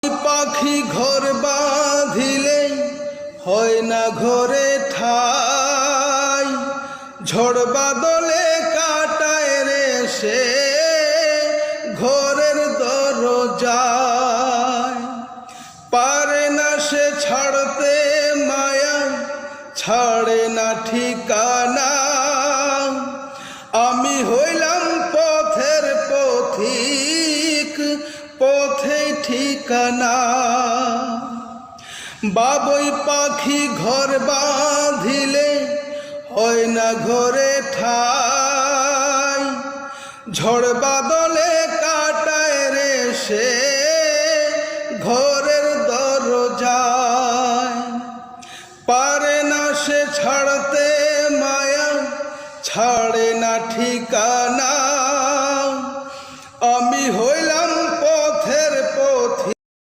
পাখি ঘর বাঁধিলে হয় না ঘরে ঠাই, ঝড় বাদলে কাটায় রে সে ঘরের দরজায়। পারে না সে ছাড়তে মায়া, ছাড়ে না ঠিকানা। আমি হইলাম পথের পথিক, পথে ঠিকানা। বাবুই পাখি ঘর বাঁধিলে হয় না ঘরে ঠাই, ঝড় বাদলে কাটায় রে সে ঘরের দরজায়। পারে না সে ছাড়তে মায়া, ছাড়ে না ঠিকানা।